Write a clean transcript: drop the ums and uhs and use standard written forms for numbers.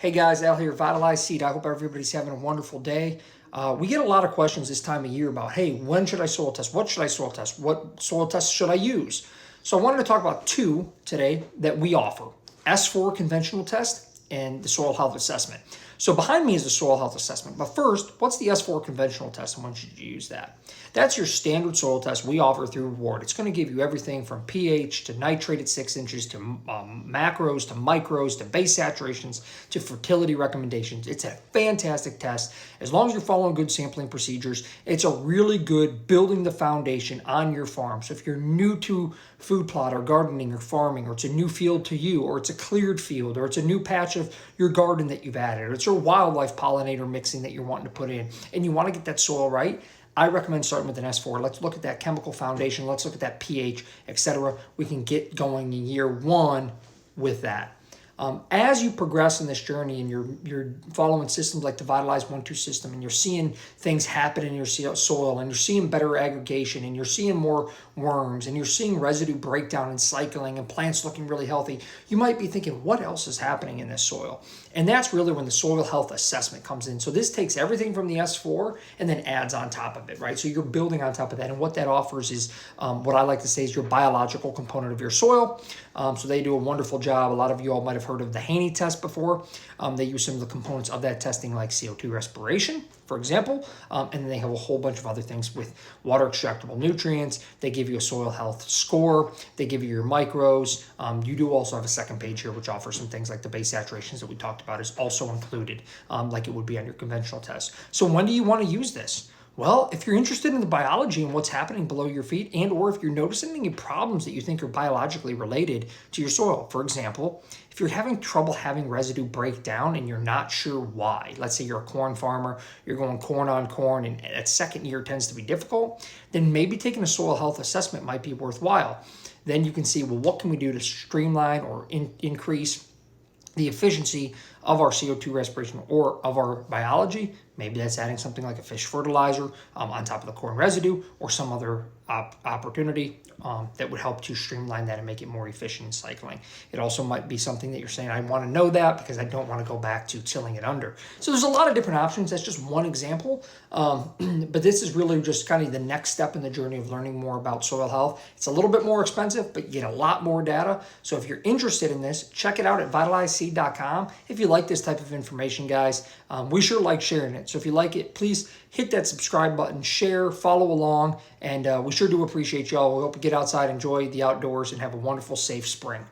Hey guys, Al here, Vitalize Seed. I hope everybody's having a wonderful day. We get a lot of questions this time of year about, hey, when should I soil test? What should I soil test? What soil tests should I use? So I wanted to talk about two today that we offer. S4 conventional test and the soil health assessment. So behind me is the soil health assessment. But first, what's the S4 conventional test and when should you use that? That's your standard soil test we offer through Reward. It's going to give you everything from pH to nitrate at 6 inches to macros to micros to base saturations to fertility recommendations. It's a fantastic test. As long as you're following good sampling procedures, it's a really good building the foundation on your farm. So if you're new to food plot or gardening or farming, or it's a new field to you, or it's a cleared field, or it's a new patch of your garden that you've added, or it's your wildlife pollinator mixing that you're wanting to put in, and you want to get that soil right, I recommend starting with an S4. Let's look at that chemical foundation. Let's look at that pH, etc. We can get going in year one with that. As you progress in this journey and you're following systems like the Vitalize 1-2 system, and you're seeing things happen in your soil, and you're seeing better aggregation, and you're seeing more worms, and you're seeing residue breakdown and cycling, and plants looking really healthy, you might be thinking, what else is happening in this soil? And that's really when the soil health assessment comes in. So this takes everything from the S4 and then adds on top of it, right? So you're building on top of that. And what that offers is what I like to say is your biological component of your soil. So they do a wonderful job. A lot of you all might have heard of the Haney test before. They use some of the components of that testing like CO2 respiration, for example. And then they have a whole bunch of other things with water extractable nutrients. They give you a soil health score. They give you your micros. You do also have a second page here, which offers some things like the base saturations that we talked about is also included, like it would be on your conventional test. So when do you want to use this? Well, if you're interested in the biology and what's happening below your feet, and or if you're noticing any problems that you think are biologically related to your soil. For example, if you're having trouble having residue break down and you're not sure why, let's say you're a corn farmer, you're going corn on corn, and that second year tends to be difficult, then maybe taking a soil health assessment might be worthwhile. Then you can see, well, what can we do to streamline or increase the efficiency of our CO2 respiration or of our biology? Maybe that's adding something like a fish fertilizer on top of the corn residue, or some other opportunity that would help to streamline that and make it more efficient in cycling. It also might be something that you're saying, I want to know that because I don't want to go back to tilling it under. So there's a lot of different options. That's just one example. But this is really just kind of the next step in the journey of learning more about soil health. It's a little bit more expensive, but you get a lot more data. So if you're interested in this, check it out at vitalizeseed.com. If you like this type of information, guys, we sure like sharing it. So if you like it, please hit that subscribe button, share, follow along, and we sure do appreciate y'all. We hope you get outside, enjoy the outdoors, and have a wonderful, safe spring.